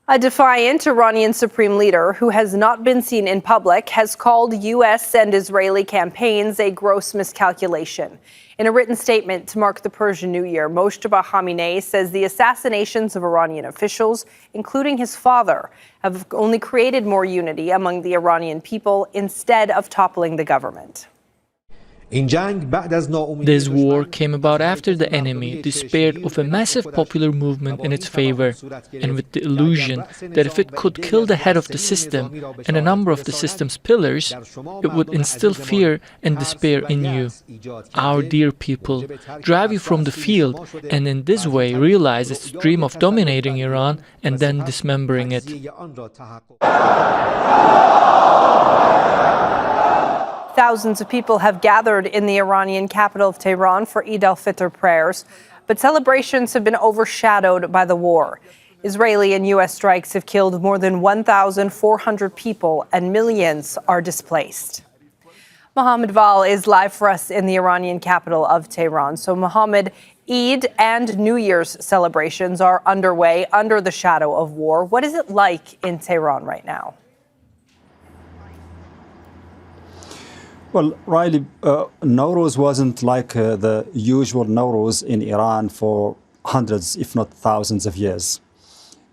A defiant Iranian supreme leader who has not been seen in public has called U.S. and Israeli campaigns a gross miscalculation. In a written statement to mark the Persian New Year, Moshtaba Khamenei says the assassinations of Iranian officials, including his father, have only created more unity among the Iranian people instead of toppling the government. This war came about after the enemy despaired of a massive popular movement in its favor, and with the illusion that if it could kill the head of the system and a number of the system's pillars, it would instill fear and despair in you, our dear people, drive you from the field, and in this way realize its dream of dominating Iran and then dismembering it. Thousands of people have gathered in the Iranian capital of Tehran for Eid al-Fitr prayers, but celebrations have been overshadowed by the war. Israeli and U.S. strikes have killed more than 1,400 people and millions are displaced. Mohamed Vall is live for us in the Iranian capital of Tehran. So, Mohamed, Eid and New Year's celebrations are underway under the shadow of war. What is it like in Tehran right now? Well, Riley, Nowruz wasn't like the usual Nowruz in Iran for hundreds, if not thousands of years.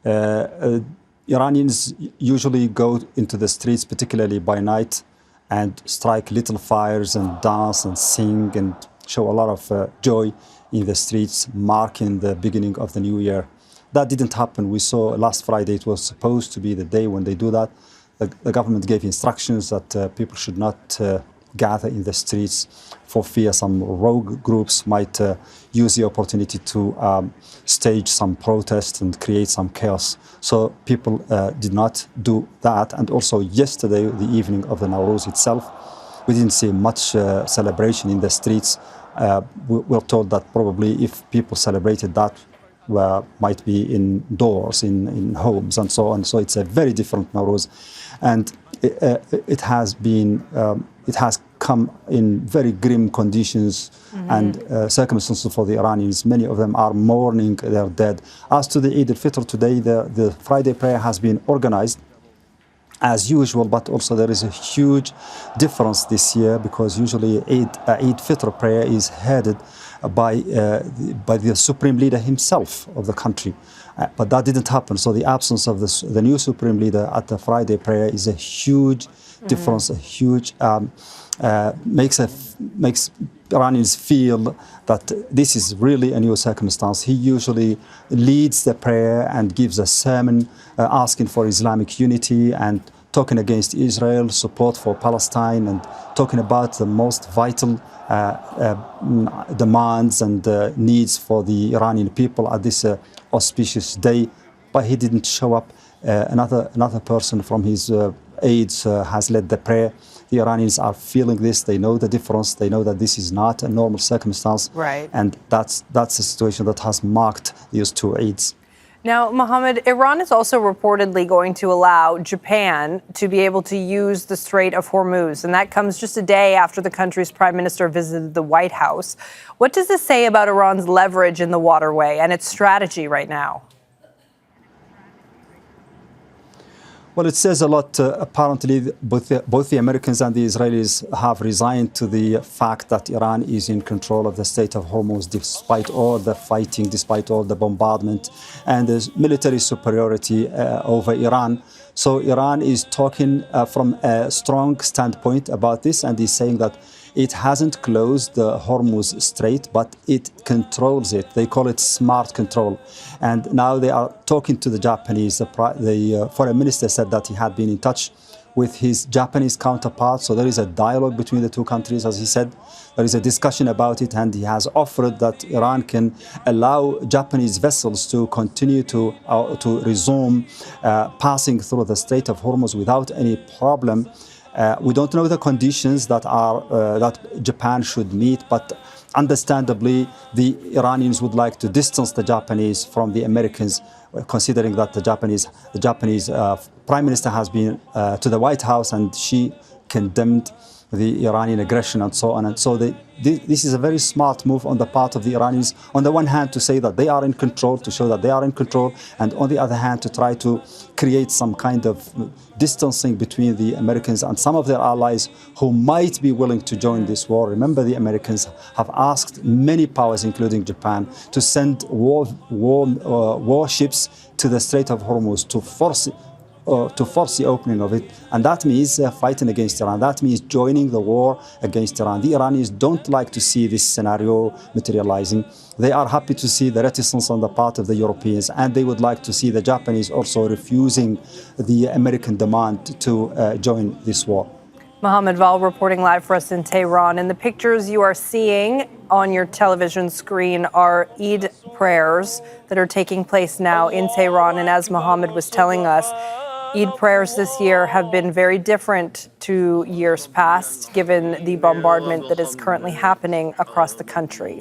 Iranians usually go into the streets, particularly by night, and strike little fires and dance and sing and show a lot of joy in the streets, marking the beginning of the new year. That didn't happen. We saw last Friday, it was supposed to be the day when they do that. The government gave instructions that people should not gather in the streets for fear some rogue groups might use the opportunity to stage some protest and create some chaos. So people did not do that. And also yesterday, the evening of the Nowruz itself, we didn't see much celebration in the streets. We're told that probably if people celebrated that, might be indoors, in homes and so on. So it's a very different Nowruz. And it has come in very grim conditions and circumstances for the Iranians. Many of them are mourning their dead. As to the Eid al-Fitr today, the Friday prayer has been organized as usual, but also there is a huge difference this year because usually Eid al-Fitr prayer is headed by the supreme leader himself of the country. But that didn't happen. So the absence of the new supreme leader at the Friday prayer is a huge difference, a huge makes Iranians feel that this is really a new circumstance. He usually leads the prayer and gives a sermon asking for Islamic unity and talking against Israel, support for Palestine, and talking about the most vital demands and needs for the Iranian people at this auspicious day. But he didn't show up. Another person from his aides has led the prayer. The Iranians are feeling this. They know the difference. They know that this is not a normal circumstance. Right. And that's a situation that has marked these two Eids. Now, Mohammed, Iran is also reportedly going to allow Japan to be able to use the Strait of Hormuz, and that comes just a day after the country's prime minister visited the White House. What does this say about Iran's leverage in the waterway and its strategy right now? Well, it says a lot. Apparently, both the Americans and the Israelis have resigned to the fact that Iran is in control of the Strait of Hormuz, despite all the fighting, despite all the bombardment, and there's military superiority over Iran. So Iran is talking from a strong standpoint about this, and is saying that it hasn't closed the Hormuz Strait, but it controls it. They call it smart control. And now they are talking to the Japanese. The foreign minister said that he had been in touch with his Japanese counterpart. So there is a dialogue between the two countries, as he said. There is a discussion about it, and he has offered that Iran can allow Japanese vessels to continue to resume passing through the Strait of Hormuz without any problem. We don't know the conditions that Japan should meet, but understandably, the Iranians would like to distance the Japanese from the Americans, considering that the Japanese Prime Minister has been to the White House, and she condemned the Iranian aggression and so on. And so this is a very smart move on the part of the Iranians, on the one hand to say that they are in control, to show that they are in control, and on the other hand to try to create some kind of distancing between the Americans and some of their allies who might be willing to join this war. Remember, the Americans have asked many powers, including Japan, to send warships to the Strait of Hormuz to force the opening of it, and that means fighting against Iran. That means joining the war against Iran. The Iranians don't like to see this scenario materializing. They are happy to see the reticence on the part of the Europeans, and they would like to see the Japanese also refusing the American demand to join this war. Mohamed, Vall reporting live for us in Tehran. And the pictures you are seeing on your television screen are Eid prayers that are taking place now in Tehran. And as Mohamed was telling us, Eid prayers this year have been very different to years past, given the bombardment that is currently happening across the country.